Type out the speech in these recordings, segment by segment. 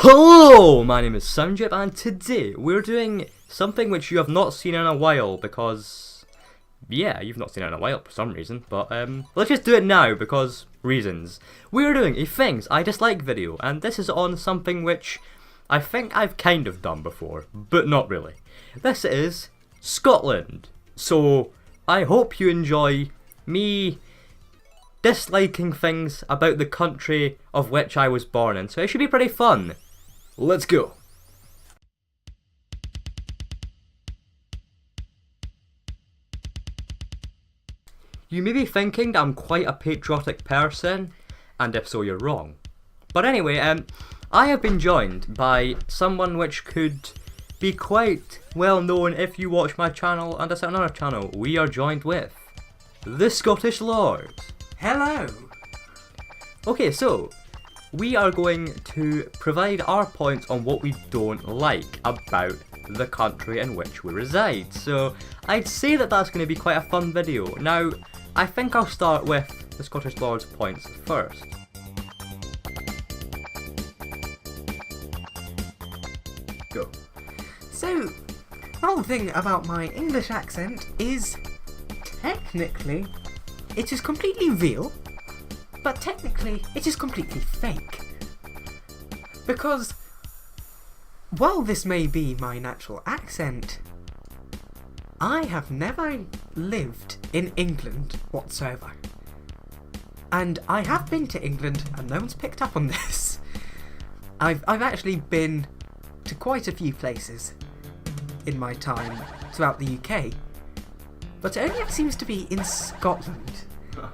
Hello, my name is Soundjip, and today we're doing something which you have not seen in a while because, yeah, you've not seen it in a while for some reason, but let's just do it now because reasons. We're doing a things I dislike video, and this is on something which I think I've kind of done before, but not really. This is Scotland, so I hope you enjoy me disliking things about the country of which I was born in, so it should be pretty fun. Let's go. You may be thinking that I'm quite a patriotic person, and if so, you're wrong. But anyway, I have been joined by someone which could be quite well known if you watch my channel and a certain other channel. We are joined with the Scottish Lord. Hello! Okay, so we are going to provide our points on what we don't like about the country in which we reside. So I'd say that that's going to be quite a fun video. Now, I think I'll start with the Scottish Lord's points first. Go. So, the whole thing about my English accent is, technically, it is completely real, but technically, it is completely fake. Because, while this may be my natural accent, I have never lived in England whatsoever. And I have been to England, and no one's picked up on this. I've actually been to quite a few places in my time throughout the UK, but it only ever seems to be in Scotland.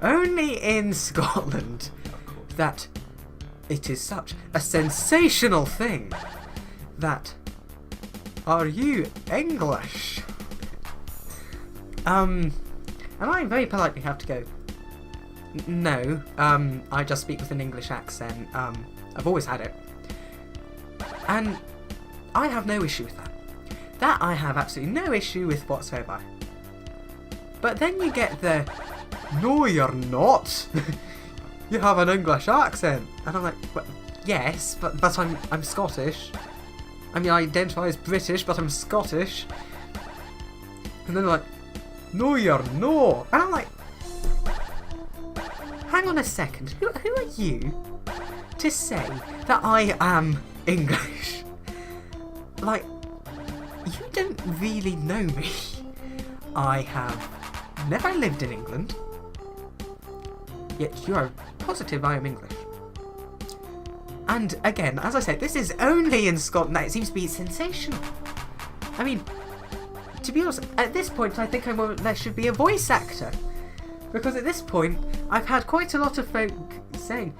Only in Scotland that it is such a sensational thing that, are you English? And I very politely have to go, no, I just speak with an English accent, I've always had it. And I have no issue with that. That I have absolutely no issue with whatsoever. But then you get the, no you're not, you have an English accent. And I'm like, well, yes, but I'm Scottish. I mean, I identify as British, but I'm Scottish. And then they're like, no you're not. And I'm like, hang on a second, who are you to say that I am English? Like, you don't really know me. I have never lived in England, yet you are positive I am English. And again, as I said, this is only in Scotland that it seems to be sensational. I mean, to be honest, at this point I think there should be a voice actor. Because at this point, I've had quite a lot of folk saying,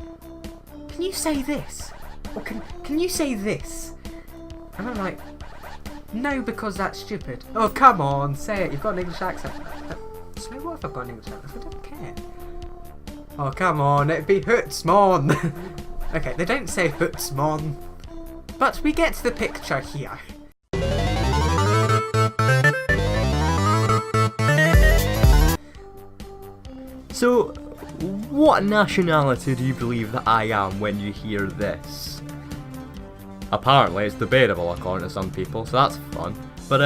can you say this? Or can you say this? And I'm like, no, because that's stupid. Oh, come on, say it, you've got an English accent. So what if I've got an English accent? I don't care. Oh, come on, it'd be Hootsmon. Okay, they don't say Hootsmon, but we get the picture here. So, what nationality do you believe that I am when you hear this? Apparently it's debatable according to some people, so that's fun. But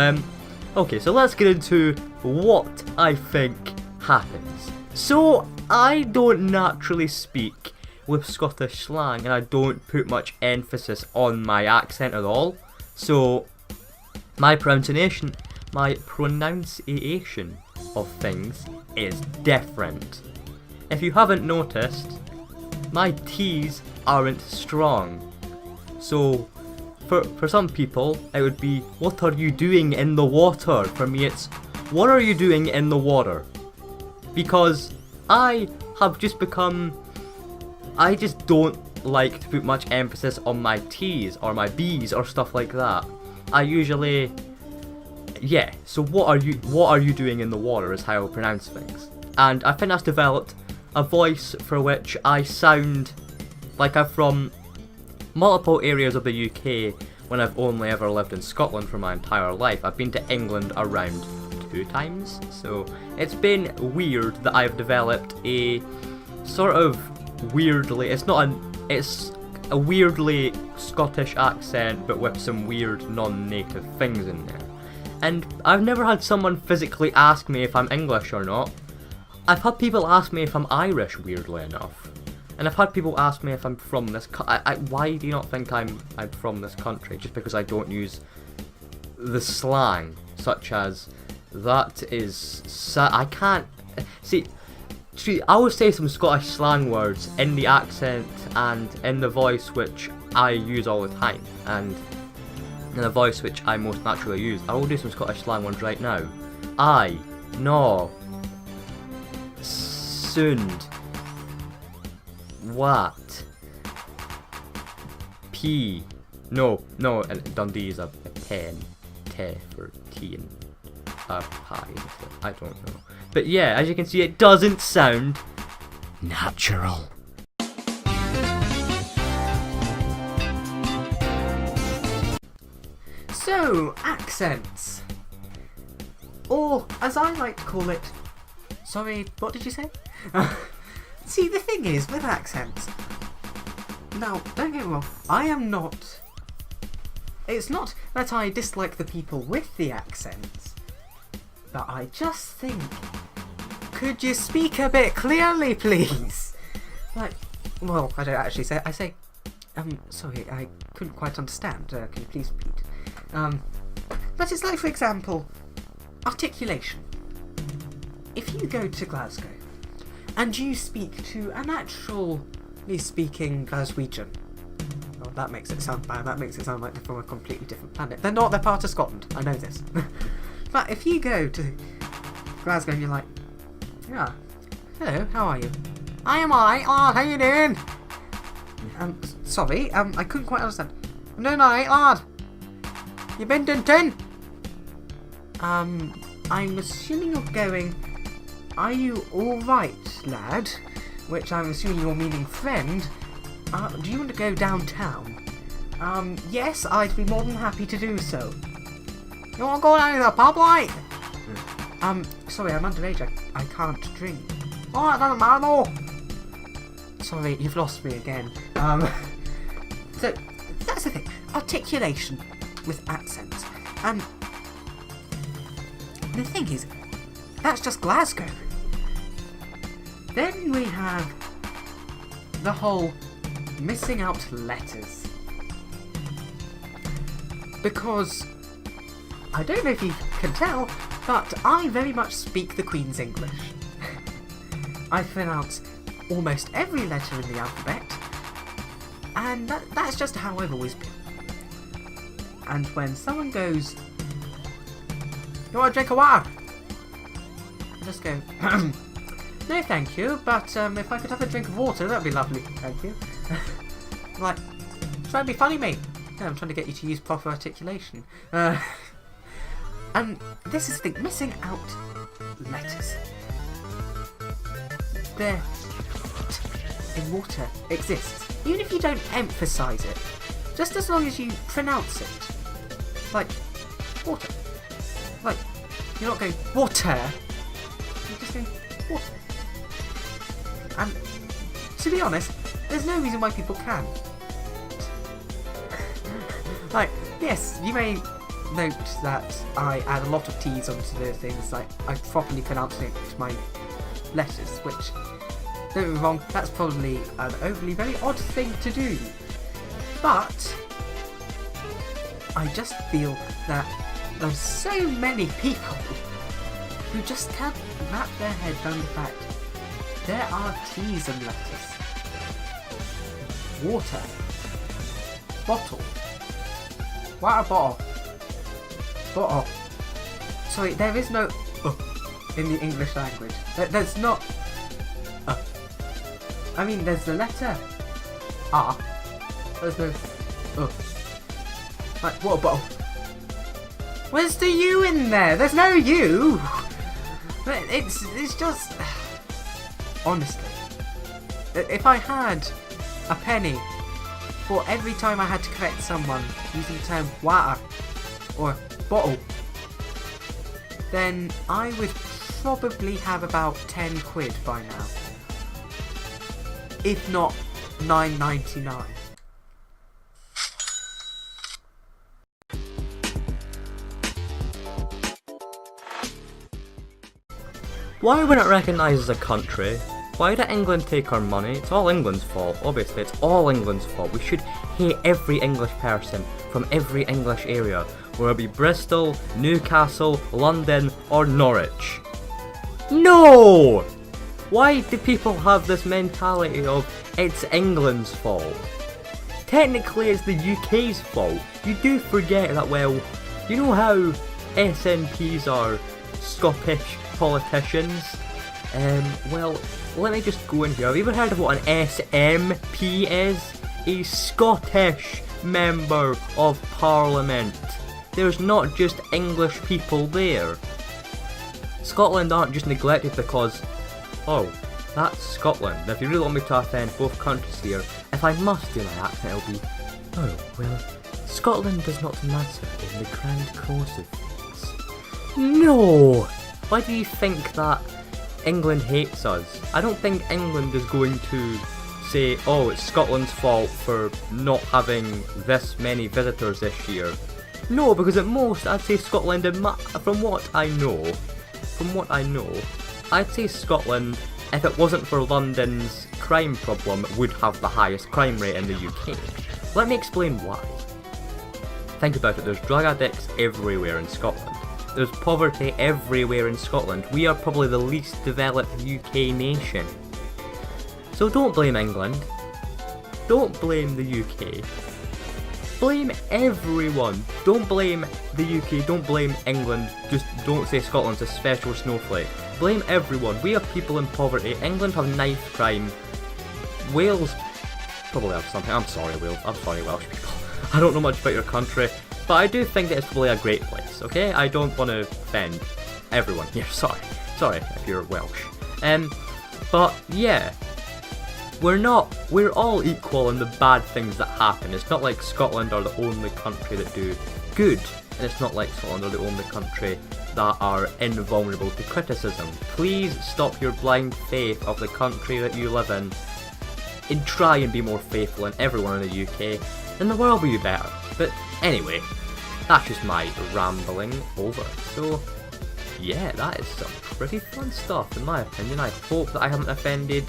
okay, so let's get into what I think happens. So, I don't naturally speak with Scottish slang, and I don't put much emphasis on my accent at all. So, my pronunciation of things is different. If you haven't noticed, my T's aren't strong. So, for some people, it would be, what are you doing in the water? For me, it's, what are you doing in the water? Because I have just become, I just don't like to put much emphasis on my T's or my B's or stuff like that. I usually, yeah, so what are you doing in the water is how I pronounce things. And I think that's developed a voice for which I sound like I'm from multiple areas of the UK when I've only ever lived in Scotland for my entire life. I've been to England around 2 times, so it's been weird that I've developed a sort of weirdly, it's a weirdly Scottish accent, but with some weird non-native things in there. And I've never had someone physically ask me if I'm English or not. I've had people ask me if I'm Irish, weirdly enough. And I've had people ask me if I'm from this why do you not think I'm from this country? Just because I don't use the slang, such as, that is... I can't... See, I would say some Scottish slang words in the accent and in the voice which I use all the time. And in the voice which I most naturally use. I will do some Scottish slang ones right now. I, no, sund, what, p, no, and Dundee is a pen, te for T and pie, I don't know. But yeah, as you can see, it doesn't sound natural. So, accents. Or, as I like to call it... Sorry, what did you say? See, the thing is, with accents... Now, don't get me wrong, I am not... It's not that I dislike the people with the accents, but I just think... Could you speak a bit clearly, please? Like, well, I don't actually say... I say... sorry, I couldn't quite understand. Can you please repeat? But it's like, for example, articulation. If you go to Glasgow and you speak to a naturally speaking Glaswegian, well, that makes it sound bad. That makes it sound like they're from a completely different planet. They're not. They're part of Scotland. I know this. But if you go to Glasgow and you're like, yeah, hello, how are you? I am alright. Oh, how you doing? Sorry, I couldn't quite understand. I'm doing alright, lad. You been doing 10? I'm assuming you're going, are you alright, lad? Which I'm assuming you're meaning friend. Do you want to go downtown? Yes, I'd be more than happy to do so. You want to go down to the pub, like? Sorry, I'm underage. I can't drink. Oh, that doesn't matter, though. Sorry, you've lost me again. So, that's the thing. Articulation with accents. And the thing is, that's just Glasgow. Then we have the whole missing out letters. Because, I don't know if you can tell, but I very much speak the Queen's English. I pronounce almost every letter in the alphabet, and that's just how I've always been. And when someone goes, you want a drink of water? I just go, no thank you, but if I could have a drink of water, that'd be lovely, thank you. I'm like, try to be funny, mate. No, I'm trying to get you to use proper articulation. And this is the thing, missing out letters. The in water exists, even if you don't emphasise it, just as long as you pronounce it. Like, water. Like, you're not going, water. You're just going, water. And, to be honest, there's no reason why people can. Like, yes, you may note that I add a lot of T's onto the things, like, I properly pronounce my letters, which, don't get me wrong, that's probably an overly very odd thing to do. But I just feel that there's so many people who just can't wrap their head around the fact there are T's and letters. Water. Bottle. Water bottle. Bottle. Sorry, there is no in the English language. There's not I mean, there's the letter R. There's no like, water bottle. Where's the U in there? There's no U. It's just, honestly, if I had a penny for every time I had to correct someone using the term water or bottle, then I would probably have about 10 quid by now. If not $9.99. Why we're not recognised as a country? Why did England take our money? It's all England's fault. Obviously, it's all England's fault. We should hate every English person from every English area, whether it be Bristol, Newcastle, London, or Norwich. No! Why do people have this mentality of it's England's fault? Technically, it's the UK's fault. You do forget that, well, you know how SNPs are Scottish politicians? Well, let me just go in here. Have you ever heard of what an SMP is? A Scottish Member of Parliament. There's not just English people there. Scotland aren't just neglected because, oh, that's Scotland. If you really want me to offend both countries here, if I must do my accent, it'll be, oh, well, Scotland does not matter in the grand course of things. No! Why do you think that England hates us? I don't think England is going to say, oh, it's Scotland's fault for not having this many visitors this year. No, because at most, I'd say Scotland, from what I know, I'd say Scotland, if it wasn't for London's crime problem, would have the highest crime rate in the UK. Let me explain why. Think about it, there's drug addicts everywhere in Scotland. There's poverty everywhere in Scotland. We are probably the least developed UK nation. So don't blame England. Don't blame the UK. Blame everyone. Don't blame the UK, don't blame England. Just don't say Scotland's a special snowflake. Blame everyone. We have people in poverty. England have knife crime. Wales probably have something. I'm sorry, Wales. I'm sorry, Welsh people. I don't know much about your country, but I do think that it's probably a great place, okay? I don't want to offend everyone here. Sorry if you're Welsh. But yeah. We're all equal in the bad things that happen. It's not like Scotland are the only country that do good, and it's not like Scotland are the only country that are invulnerable to criticism. Please stop your blind faith of the country that you live in and try and be more faithful in everyone in the UK, and the world will be better. But anyway, that's just my rambling over. So yeah, that is some pretty fun stuff in my opinion. I hope that I haven't offended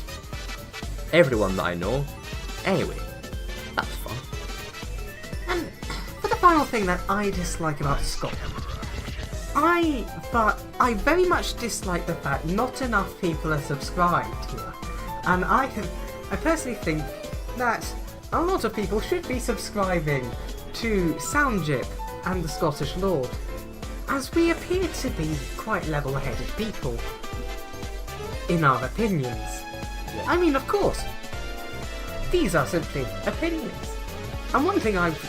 everyone that I know. Anyway, that's fun. And for the final thing that I dislike about Scotland, I very much dislike the fact not enough people are subscribed here. And I personally think that a lot of people should be subscribing to Soundjip and the Scottish Lord, as we appear to be quite level-headed people, in our opinions. I mean, of course, these are simply opinions. And one thing I would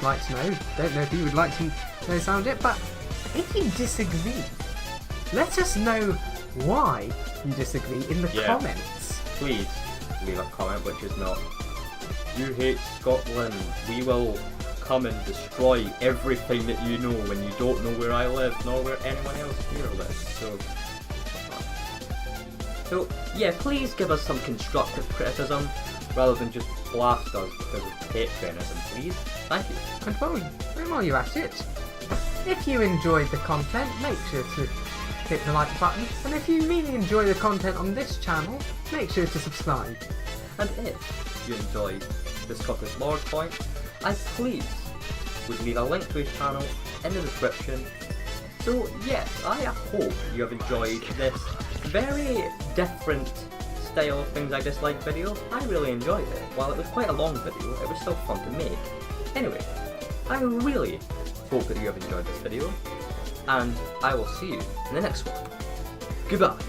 like to know, don't know if you would like to know Soundjip, but if you disagree, let us know why you disagree in the comments. Please leave a comment which is not, you hate Scotland, we will come and destroy everything that you know when you don't know where I live, nor where anyone else here lives. So yeah, please give us some constructive criticism rather than just blast us because of patriotism, please. Thank you. And while you're at it, if you enjoyed the content, make sure to hit the like button, and if you really enjoy the content on this channel, make sure to subscribe. And if you enjoyed the Scottish Lord point, I please would leave a link to his channel in the description. So yes, I hope you have enjoyed this very different style of things I dislike video. I really enjoyed it. While it was quite a long video, it was still fun to make. Anyway, I really hope that you have enjoyed this video, and I will see you in the next one. Goodbye.